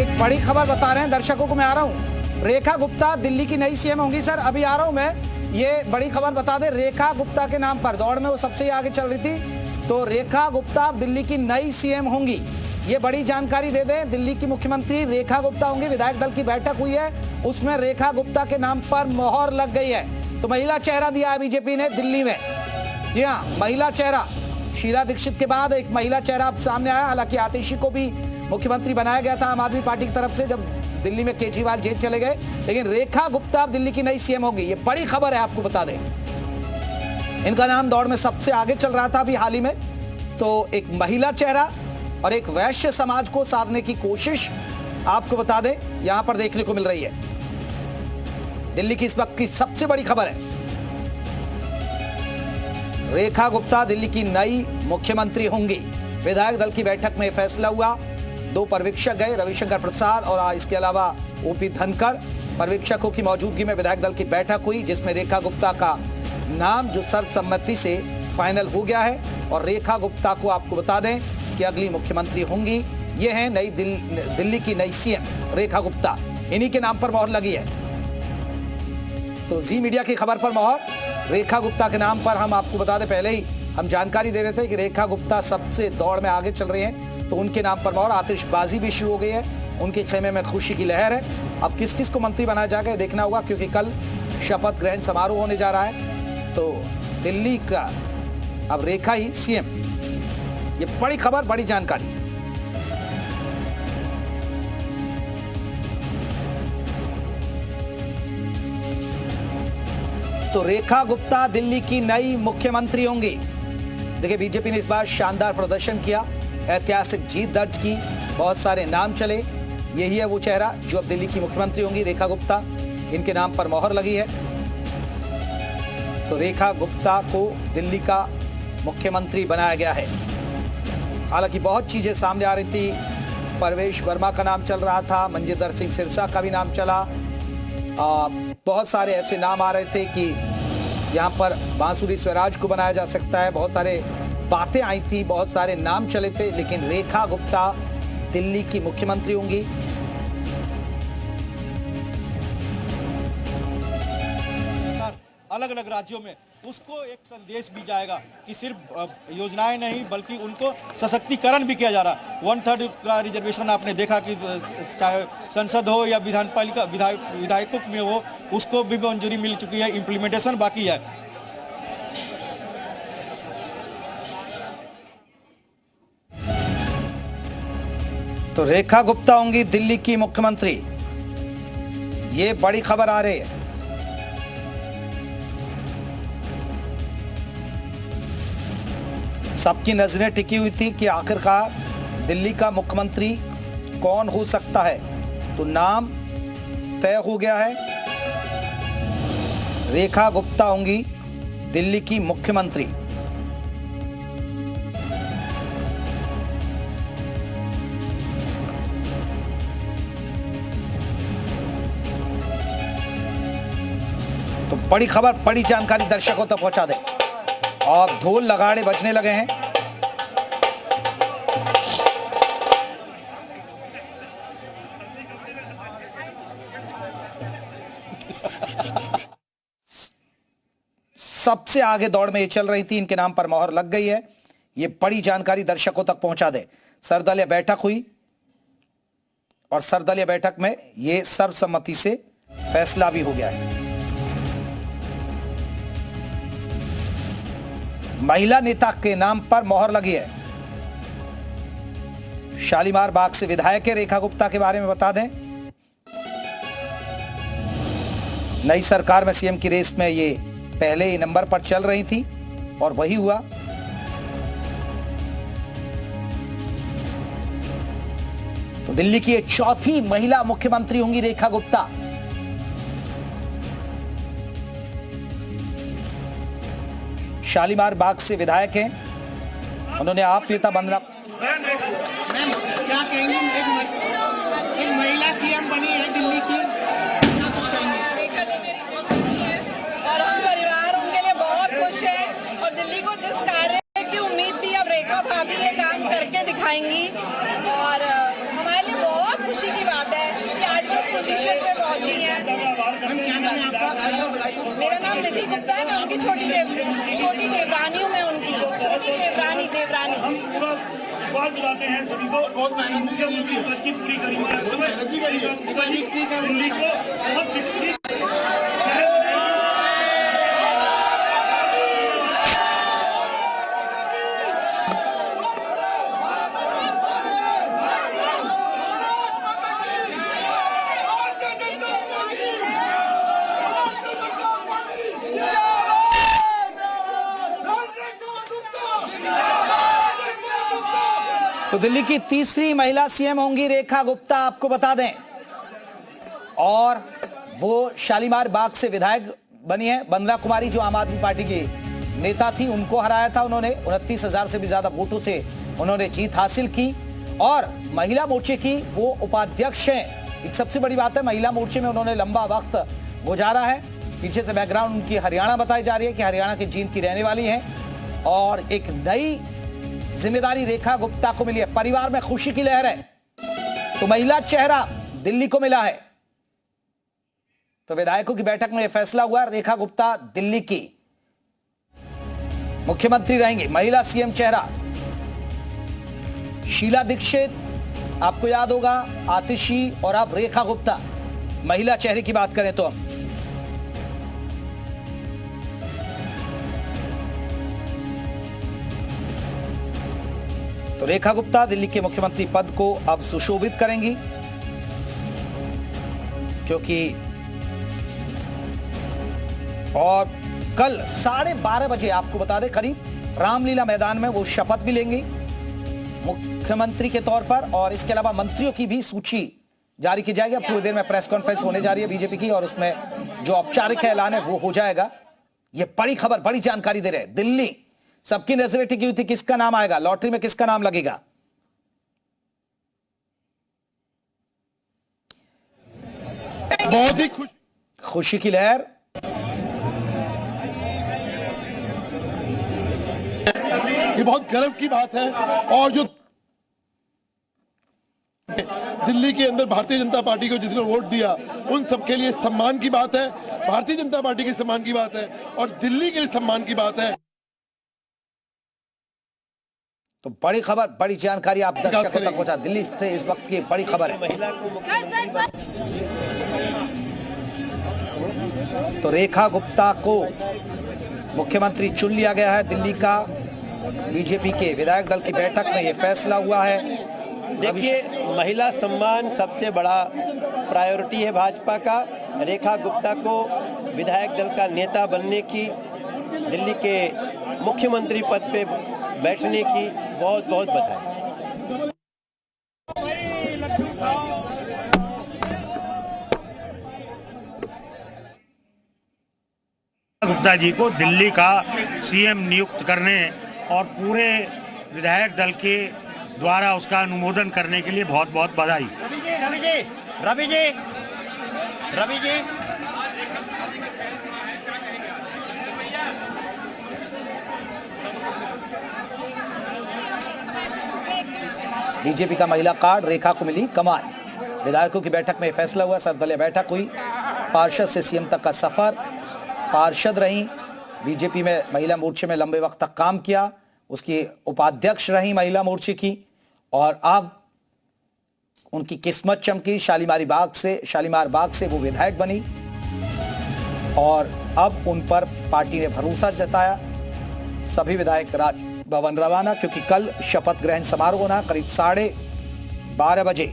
एक बड़ी खबर बता रहे हैं दर्शकों को, मैं आ रहा हूं। रेखा गुप्ता दिल्ली की नई सीएम होंगी। सर अभी आ रहा हूं मैं, ये बड़ी खबर बता दें, रेखा गुप्ता के नाम पर दौड़ में वो सबसे आगे चल रही थी, तो रेखा गुप्ता दिल्ली की नई सीएम होंगी। ये बड़ी जानकारी दे दें, दिल्ली की मुख्यमंत्री रेखा गुप्ता होंगी। विधायक दल की बैठक हुई है, उसमें रेखा गुप्ता के नाम पर मोहर लग गई है। तो महिला चेहरा दिया है बीजेपी ने दिल्ली में। जी हाँ, महिला चेहरा, शीला दीक्षित के बाद एक महिला चेहरा अब सामने आया। हालांकि आतिशी को भी मुख्यमंत्री बनाया गया था आम आदमी पार्टी की तरफ से जब दिल्ली में केजरीवाल जेल चले गए, लेकिन रेखा गुप्ता दिल्ली की नई सीएम होगी। ये बड़ी खबर है, आपको बता दें। इनका नाम दौड़ में सबसे आगे चल रहा था अभी हाल ही में। तो एक महिला चेहरा और एक वैश्य समाज को साधने की कोशिश आपको बता दें यहां पर देखने को मिल रही है। दिल्ली की इस वक्त की सबसे बड़ी खबर है, रेखा गुप्ता दिल्ली की नई मुख्यमंत्री होंगी। विधायक दल की बैठक में फैसला हुआ। 2 पर्यवेक्षक गए, रविशंकर प्रसाद और इसके अलावा ओपी धनखड़। पर्यवेक्षकों की मौजूदगी में विधायक दल की बैठक हुई, जिसमें रेखा गुप्ता का नाम जो सर्वसम्मति से फाइनल हो गया है। और रेखा गुप्ता को आपको बता दें कि अगली मुख्यमंत्री होंगी। ये है नई दिल्ली की नई सीएम रेखा गुप्ता, इन्हीं के नाम पर मोहर लगी है। तो जी मीडिया की खबर पर मोहर रेखा गुप्ता के नाम पर। हम आपको बता दें, पहले ही हम जानकारी दे रहे थे कि रेखा गुप्ता सबसे दौड़ में आगे चल रही हैं, तो उनके नाम पर मोहर। आतिशबाजी भी शुरू हो गई है, उनके खेमे में खुशी की लहर है। अब किस किस को मंत्री बनाया जाएगा देखना होगा, क्योंकि कल शपथ ग्रहण समारोह होने जा रहा है। तो दिल्ली का अब रेखा ही सीएम। ये बड़ी खबर, बड़ी जानकारी। तो रेखा गुप्ता दिल्ली की नई मुख्यमंत्री होंगी। देखिए, बीजेपी ने इस बार शानदार प्रदर्शन किया, ऐतिहासिक जीत दर्ज की, बहुत सारे नाम चले। यही है वो चेहरा जो अब दिल्ली की मुख्यमंत्री होंगी, रेखा गुप्ता। इनके नाम पर मोहर लगी है। तो रेखा गुप्ता को दिल्ली का मुख्यमंत्री बनाया गया है। हालांकि बहुत चीजें सामने आ रही थी। परवेश वर्मा का नाम चल रहा था, मनजिंदर सिंह सिरसा का भी नाम चला। बहुत सारे ऐसे नाम आ रहे थे कि यहाँ पर बांसुरी स्वराज को बनाया जा सकता है। बहुत सारे बातें आई थी, बहुत सारे नाम चले थे, लेकिन रेखा गुप्ता दिल्ली की मुख्यमंत्री होंगी। अलग अलग राज्यों में उसको एक संदेश भी जाएगा कि सिर्फ योजनाएं नहीं बल्कि उनको सशक्तिकरण भी किया जा रहा है। 1/3 का रिजर्वेशन आपने देखा कि चाहे संसद हो या विधानपालिका विधायकों में हो, उसको भी मंजूरी मिल चुकी है, इम्प्लीमेंटेशन बाकी है। तो रेखा गुप्ता होंगी दिल्ली की मुख्यमंत्री, ये बड़ी खबर आ रही है। सबकी नजरें टिकी हुई थी कि आखिरकार दिल्ली का मुख्यमंत्री कौन हो सकता है। तो नाम तय हो गया है, रेखा गुप्ता होंगी दिल्ली की मुख्यमंत्री। तो बड़ी खबर, बड़ी जानकारी दर्शकों तक पहुंचा दे। और ढोल लगाड़े बजने लगे हैं। सबसे आगे दौड़ में ये चल रही थी, इनके नाम पर मोहर लग गई है। ये बड़ी जानकारी दर्शकों तक पहुंचा दे। सर्वदलीय बैठक हुई और सर्वदलीय बैठक में ये सर्वसम्मति से फैसला भी हो गया है। महिला नेता के नाम पर मोहर लगी है। शालीमार बाग से विधायक है। रेखा गुप्ता के बारे में बता दें, नई सरकार में सीएम की रेस में ये पहले ही नंबर पर चल रही थी और वही हुआ। तो दिल्ली की ये चौथी महिला मुख्यमंत्री होंगी रेखा गुप्ता। शालीमार बाग से विधायक हैं, उन्होंने आप नेता बनना। क्या कहेंगे, एक महिला सीएम बनी है दिल्ली की, रेखा जी मेरी बेटी है और हम परिवार उनके लिए बहुत खुश है। और दिल्ली को जिस कार्य की उम्मीद थी, अब रेखा भाभी ये काम करके दिखाएंगी और हमारे लिए बहुत खुशी की बात है कि आज वो इस पोजीशन पे पहुंची है। मेरा नाम निधि गुप्ता है, मैं उनकी छोटी देवरानी हूँ, मैं उनकी छोटी देवरानी। विश्वास दिलाते हैं सभी को, बहुत मेहनत की पूरी करी दिल्ली को बहुत विकसित तो दिल्ली की तीसरी महिला सीएम होंगी रेखा गुप्ता, आपको बता दें, और वो शालीमार बाग से विधायक बनी है। बंदना कुमारी जो आम आदमी पार्टी की नेता थी, उनको हराया था उन्होंने। 29,000 से भी ज्यादा वोटों से उन्होंने जीत हासिल की और महिला मोर्चे की वो उपाध्यक्ष हैं। एक सबसे बड़ी बात है, महिला मोर्चे में उन्होंने लंबा वक्त गुजारा है। पीछे से बैकग्राउंड उनकी हरियाणा बताई जा रही है कि हरियाणा की जींद की रहने वाली है और एक नई जिम्मेदारी रेखा गुप्ता को मिली है। परिवार में खुशी की लहर है, तो महिला चेहरा दिल्ली को मिला है। तो विधायकों की बैठक में यह फैसला हुआ, रेखा गुप्ता दिल्ली की मुख्यमंत्री रहेंगी। महिला सीएम चेहरा शीला दीक्षित, आपको याद होगा, आतिशी, और अब रेखा गुप्ता। महिला चेहरे की बात करें तो हम तो रेखा गुप्ता दिल्ली के मुख्यमंत्री पद को अब सुशोभित करेंगी, क्योंकि और कल 12:30 बजे, आपको बता दें, करीब रामलीला मैदान में वो शपथ भी लेंगी मुख्यमंत्री के तौर पर। और इसके अलावा मंत्रियों की भी सूची जारी की जाएगी। अब थोड़ी देर में प्रेस कॉन्फ्रेंस होने जा रही है बीजेपी की, और उसमें जो औपचारिक ऐलान है वो हो जाएगा। ये बड़ी खबर, बड़ी जानकारी दे रहे हैं। दिल्ली सबकी नजरें टिकी हुई थी, किसका नाम आएगा, लॉटरी में किसका नाम लगेगा। बहुत ही खुशी की लहर। ये बहुत गर्व की बात है, और जो दिल्ली के अंदर भारतीय जनता पार्टी को जिसने वोट दिया उन सबके लिए सम्मान की बात है, भारतीय जनता पार्टी के सम्मान की बात है और दिल्ली के लिए सम्मान की बात है। तो बड़ी खबर, बड़ी जानकारी आप दर्शकों तक पहुंचा। दिल्ली से इस वक्त की बड़ी खबर है। तो रेखा गुप्ता को मुख्यमंत्री चुन लिया गया है दिल्ली का। बीजेपी के विधायक दल की बैठक में यह फैसला हुआ है। देखिए, महिला सम्मान सबसे बड़ा प्रायोरिटी है भाजपा का। रेखा गुप्ता को विधायक दल का नेता बनने की, दिल्ली के मुख्यमंत्री पद पे बैठने की बहुत बहुत बधाई। गुप्ता जी को दिल्ली का सीएम नियुक्त करने और पूरे विधायक दल के द्वारा उसका अनुमोदन करने के लिए बहुत बहुत बधाई। रवि जी बीजेपी का महिला कार्ड रेखा को मिली, कमाल। विधायकों की बैठक में फैसला हुआ। सर्वदलीय बैठक हुई, पार्षद से सीएम तक का सफर। पार्षद रही, बीजेपी में महिला मोर्चे में लंबे वक्त तक काम किया, उसकी उपाध्यक्ष रही महिला मोर्चे की, और अब उनकी किस्मत चमकी। शालीमार बाग से वो विधायक बनी और अब उन पर पार्टी ने भरोसा जताया। सभी विधायक राजभवन रवाना, क्योंकि कल शपथ ग्रहण समारोह होना करीब 12:30 बजे।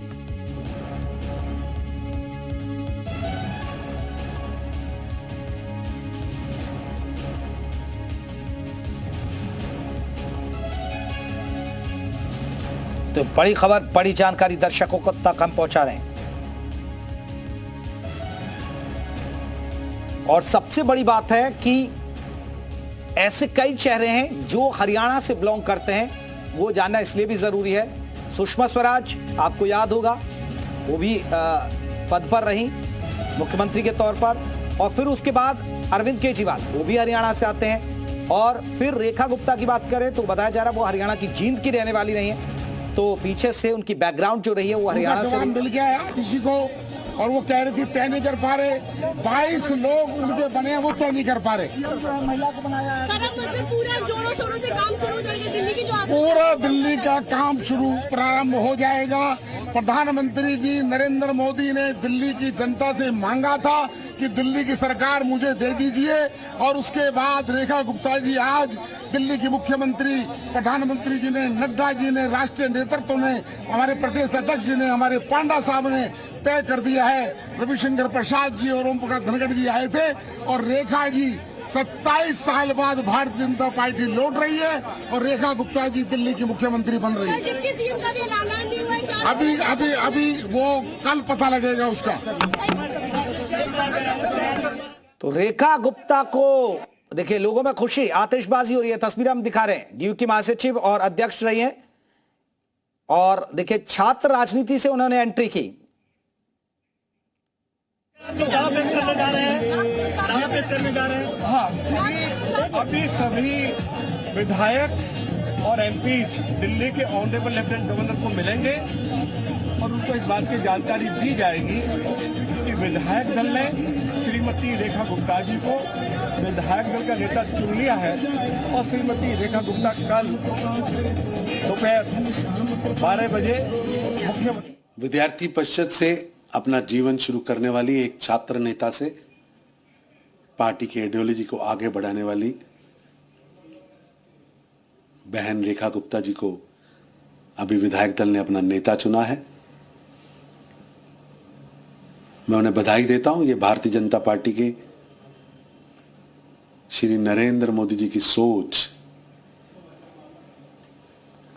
तो बड़ी खबर, बड़ी जानकारी दर्शकों को तक हम पहुंचा रहे हैं। और सबसे बड़ी बात है कि ऐसे कई चेहरे हैं जो हरियाणा से बिलोंग करते हैं, वो जानना इसलिए भी जरूरी है। सुषमा स्वराज, आपको याद होगा, वो भी पद पर रही मुख्यमंत्री के तौर पर। और फिर उसके बाद अरविंद केजरीवाल, वो भी हरियाणा से आते हैं। और फिर रेखा गुप्ता की बात करें तो बताया जा रहा है वो हरियाणा की जींद की रहने वाली नहीं है। तो पीछे से उनकी बैकग्राउंड जो रही है वो हरियाणा से जवान मिल गया किसी को, और वो कह रही थी तय नहीं कर पा रहे। 22 लोग उनके बने हैं, वो तय नहीं कर पा रहे। पूरा दिल्ली का काम शुरू प्रारंभ हो जाएगा। प्रधानमंत्री जी नरेंद्र मोदी ने दिल्ली की जनता से मांगा था कि दिल्ली की सरकार मुझे दे दीजिए, और उसके बाद रेखा गुप्ता जी आज दिल्ली की मुख्यमंत्री, प्रधानमंत्री जी ने, नड्डा जी ने, राष्ट्रीय नेतृत्व ने, हमारे प्रदेश अध्यक्ष जी ने, हमारे पांडा साहब ने तय कर दिया है। रविशंकर प्रसाद जी और ओम प्रकाश धनखड़ जी आए थे, और रेखा जी 27 साल बाद भारतीय जनता पार्टी लौट रही है, और रेखा गुप्ता जी दिल्ली की मुख्यमंत्री बन रही है। अभी वो कल पता लगेगा उसका। तो रेखा गुप्ता को देखिए, लोगों में खुशी, आतिशबाजी हो रही है। तस्वीर हम दिखा रहे हैं, डीयू की महासचिव और अध्यक्ष रही हैं, और देखिए छात्र राजनीति से उन्होंने एंट्री की। कहाँ पेश करने जा रहे हैं? कहाँ पेश करने जा रहे हैं? हाँ, अभी सभी विधायक और एमपी दिल्ली के ऑनरेबल लेफ्टिनेंट गवर्नर को मिलेंगे, और उनको इस बात की जानकारी दी जाएगी कि विधायक दल ने श्रीमती रेखा गुप्ता जी को विधायक दल का नेता चुन लिया है, और श्रीमती रेखा गुप्ता कल दोपहर 12 बजे मुख्यमंत्री। विद्यार्थी परिषद से अपना जीवन शुरू करने वाली एक छात्र नेता से पार्टी की आइडियोलॉजी को आगे बढ़ाने वाली बहन रेखा गुप्ता जी को अभी विधायक दल ने अपना नेता चुना है। मैं उन्हें बधाई देता हूं। ये भारतीय जनता पार्टी के श्री नरेंद्र मोदी जी की सोच,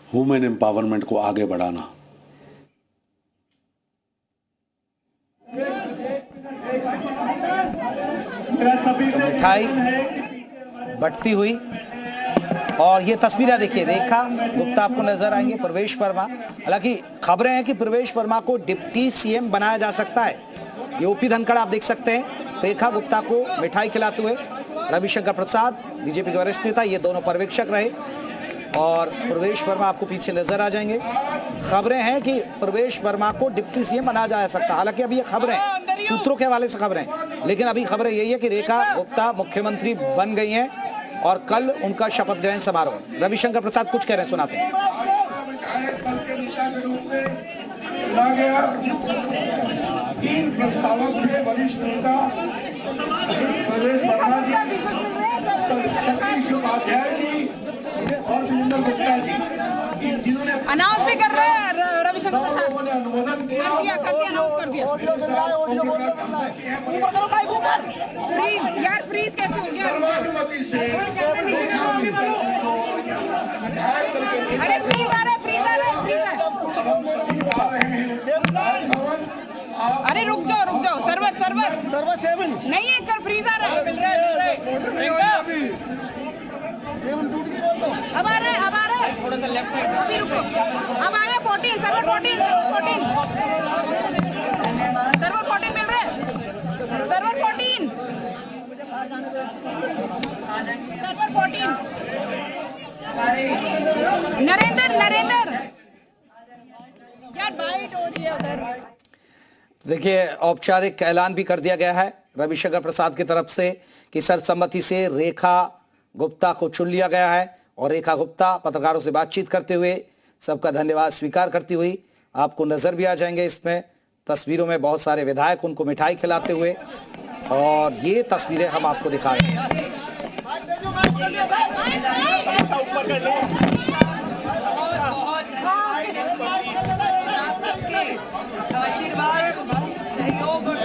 वुमेन एम्पावरमेंट को आगे बढ़ाना। मिठाई बटती हुई, और ये तस्वीरें देखिए, रेखा गुप्ता आपको नजर आएंगे, प्रवेश वर्मा। हालांकि खबरें हैं कि प्रवेश वर्मा को डिप्टी सीएम बनाया जा सकता है। ये ओपी धनखड़ आप देख सकते हैं रेखा गुप्ता को मिठाई खिलाते हुए। रविशंकर प्रसाद बीजेपी के वरिष्ठ नेता, ये दोनों पर्यवेक्षक रहे, और प्रवेश वर्मा आपको पीछे नजर आ जाएंगे। खबरें हैं कि प्रवेश वर्मा को डिप्टी सीएम बनाया जा सकता है। हालांकि अभी ये खबरें, सूत्रों के हवाले से खबरें, लेकिन अभी खबरें यही है कि रेखा गुप्ता मुख्यमंत्री बन गई हैं, और कल उनका शपथ ग्रहण समारोह। रविशंकर प्रसाद कुछ कह रहे हैं, सुनाते हैं। तीन प्रस्तावों के वरिष्ठ नेता प्रदेश वर्मा जी, सतीश उपाध्याय जी और विजेंद्र गुप्ता जी, जिन्होंने अनाउंस भी कर रहे हैं रविशंकर प्रसाद ने अनुमोदन किया, अनाउंस कर दिया। फ्रीज यार, फ्रीज कैसे हो गया? सर्वानुमति से अरे फ्रीज आ रहा है, फ्रीज आ रहा है, फ्रीज आ भवन। अरे रुक जाओ सर्वर 7 नहीं है, कर फ्रीज आ रहा है। अब आ रहा है थोड़ा सा लेफ्ट साइड, अभी रुको, अब आया 14 सर्वर 14 सर्वर 14 मिल रहा है, सर्वर 14 नरेंद्र यार बाइट हो रही है उधर। देखिए, औपचारिक ऐलान भी कर दिया गया है रविशंकर प्रसाद की तरफ से कि सर्वसम्मति से रेखा गुप्ता को चुन लिया गया है, और रेखा गुप्ता पत्रकारों से बातचीत करते हुए सबका धन्यवाद स्वीकार करती हुई आपको नजर भी आ जाएंगे इसमें तस्वीरों में, बहुत सारे विधायक उनको मिठाई खिलाते हुए, और ये तस्वीरें हम आपको दिखा रहे हैं। आशीर्वाद, सहयोग और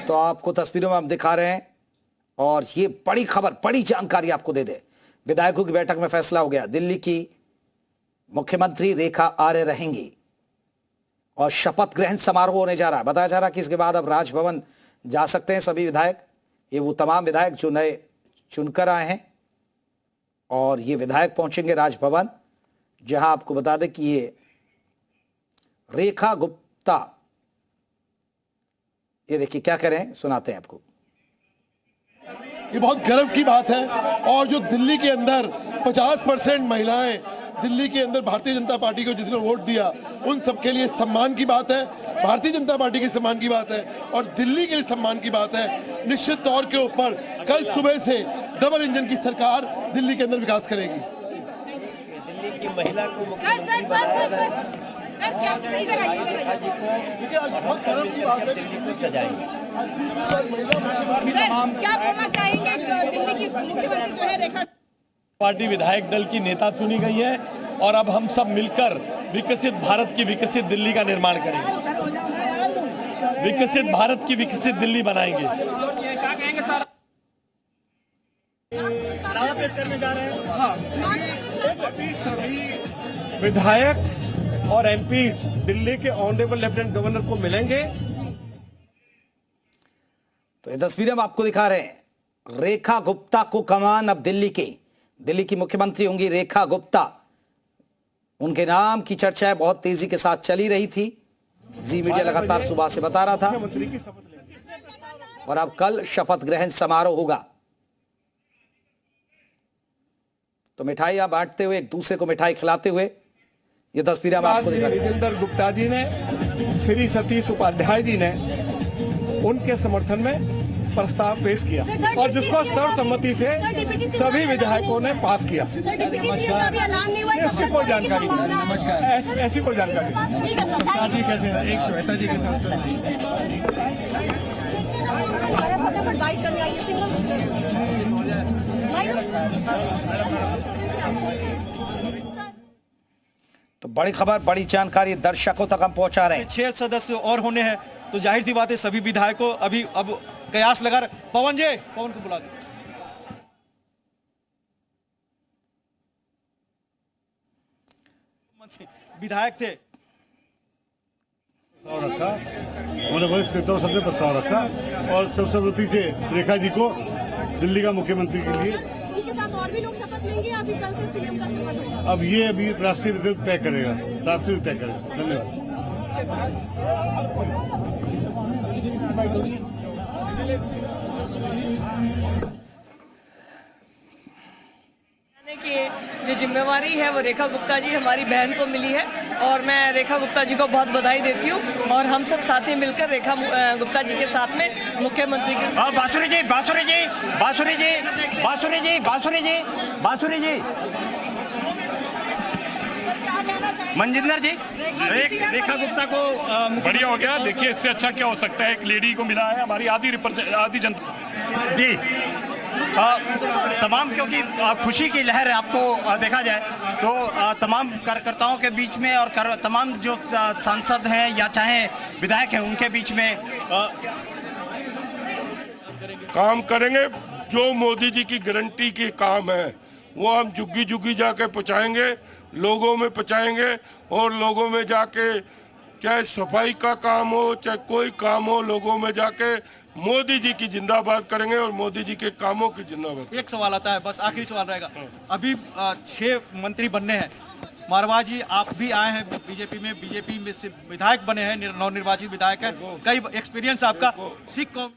तो आपको तस्वीरों में हम दिखा रहे हैं, और ये बड़ी खबर, बड़ी जानकारी आपको दे दे। विधायकों की बैठक में फैसला हो गया, दिल्ली की मुख्यमंत्री रेखा आर्य रहेंगी, और शपथ ग्रहण समारोह होने जा रहा है। बताया जा रहा है कि इसके बाद अब राजभवन जा सकते हैं सभी विधायक, ये वो तमाम विधायक जो नए चुनकर आए हैं, और ये विधायक पहुंचेंगे राजभवन, जहां आपको बता दें कि ये रेखा गुप्ता, ये देखिए क्या कह रहे हैं, सुनाते हैं आपको। ये बहुत गर्व की बात है। और जो दिल्ली के अंदर 50% महिलाएं दिल्ली के अंदर भारतीय जनता पार्टी को जिसने वोट दिया, उन सबके लिए सम्मान की बात है, भारतीय जनता पार्टी के सम्मान की बात है और दिल्ली के लिए सम्मान की बात है। निश्चित तौर के ऊपर कल सुबह से डबल इंजन की सरकार दिल्ली के अंदर विकास करेगी। दिल्ली की महिला को मुख्यमंत्री सजाएंगे। क्या बोलना चाहेंगे दिल्ली की मुख्यमंत्री जो है रेखा पार्टी विधायक दल की नेता चुनी गई है और अब हम सब मिलकर विकसित भारत की विकसित दिल्ली का निर्माण करेंगे, विकसित भारत की विकसित दिल्ली बनाएंगे। अभी सभी विधायक और एमपी दिल्ली के ऑनरेबल लेफ्टिनेंट गवर्नर को मिलेंगे। तो ये तस्वीरें हम आपको दिखा रहे हैं। रेखा गुप्ता को कमान अब दिल्ली की मुख्यमंत्री होंगी रेखा गुप्ता। उनके नाम की चर्चा बहुत तेजी के साथ चली रही थी। जी मीडिया लगातार सुबह से बता रहा था। और अब कल शपथ ग्रहण समारोह होगा। तो मिठाइयां बांटते हुए, एक दूसरे को मिठाई खिलाते हुए ये तस्वीरें हम आपको दिखा रहे हैं। राजेंद्र गुप्ता जी ने, श्री सतीश उपाध्याय जी ने उनके समर्थन में प्रस्ताव पेश किया और जिसको सर्वसम्मति से सभी विधायकों ने पास किया। इसकी कोई जानकारी नहीं, ऐसी कोई जानकारी नहीं। कैसे एक श्वेता जी के तो बड़ी खबर, बड़ी जानकारी दर्शकों तक हम पहुंचा रहे हैं। 6 सदस्य और होने हैं तो जाहिर सी बात है सभी विधायकों अभी अब कयास लगा। पवन को बुला दो। विधायक थे, रखा उन्होंने वरिष्ठ नेताओं सबने प्रस्ताव रखा और सर्वसम्मति से रेखा जी को दिल्ली का मुख्यमंत्री के लिए। और भी लोग शपथ लेंगे, अभी चलते सीएम का शपथ होगा। अब ये अभी राष्ट्रीय नेतृत्व तय करेगा, राष्ट्रीय तय करेगा। धन्यवाद। की जो जिम्मेवारी है वो रेखा गुप्ता जी हमारी बहन को मिली है और मैं रेखा गुप्ता जी को बहुत बधाई देती हूँ। और हम सब साथी मिलकर रेखा गुप्ता जी के साथ में मुख्यमंत्री के बांसुरी जी मंजिंदर जी, रेखा गुप्ता को बढ़िया हो गया। देखिए इससे अच्छा क्या हो सकता है, एक लेडी को मिला है, हमारी आधी जनता जी तमाम, क्योंकि खुशी की लहर आपको देखा जाए तो तमाम कार्यकर्ताओं के बीच में और तमाम जो सांसद हैं या चाहे विधायक हैं उनके बीच में काम करेंगे। जो मोदी जी की गारंटी के काम है वो हम जुग्गी जुग्गी जाके पहुंचाएंगे, लोगों में पहुंचाएंगे और लोगों में जाके चाहे सफाई का काम हो चाहे कोई काम हो, लोगों में जाके मोदी जी की जिंदाबाद करेंगे और मोदी जी के कामों की जिंदाबाद। एक सवाल आता है, बस आखिरी सवाल रहेगा। अभी 6 मंत्री बनने हैं। मारवाह जी आप भी आए हैं बीजेपी में से विधायक बने हैं, नवनिर्वाचित विधायक है, कई एक्सपीरियंस आपका। सिख कौम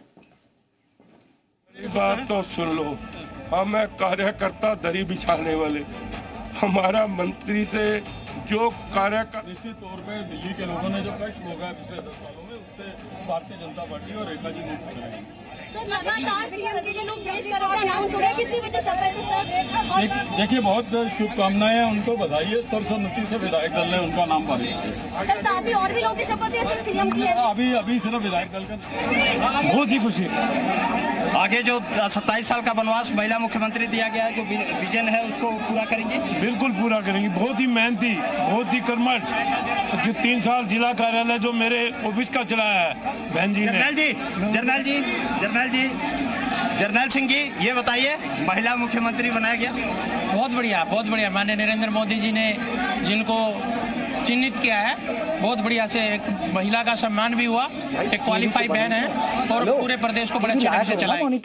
बात तो सुन लो, हम कार्यकर्ता दरी बिछाने वाले, हमारा मंत्री से जो कार्यकर्ता निश्चित तौर पे दिल्ली के लोगों ने जो कष्ट भोगा है पिछले 10 सालों में, उससे भारतीय जनता पार्टी और रेखा जी मुक्त करेंगे। देखिए बहुत शुभकामनाएं हैं उनको, बधाई है। सर्वसम्मति से विधायक दल ने उनका नाम पारित किया। और भी लोगों की शपथ है सिर्फ सीएम की है? अभी सिर्फ विधायक दल का। बहुत ही खुशी है। आगे जो 27 साल का वनवास महिला मुख्यमंत्री दिया गया है, जो विजन है उसको पूरा करेंगे। बिल्कुल पूरा करेंगे। बहुत ही मेहनती, बहुत ही कर्मठ, जो 3 साल जिला कार्यालय जो मेरे ऑफिस का चलाया है बहन जी ने। जर्नैल सिंह जी ये बताइए, महिला मुख्यमंत्री बनाया गया, बहुत बढ़िया। माननीय नरेंद्र मोदी जी ने जिनको चिन्हित किया है, बहुत बढ़िया से एक महिला का सम्मान भी हुआ, एक क्वालिफाई बहन है और पूरे प्रदेश को बड़े अच्छे ढंग से चलाएंगे।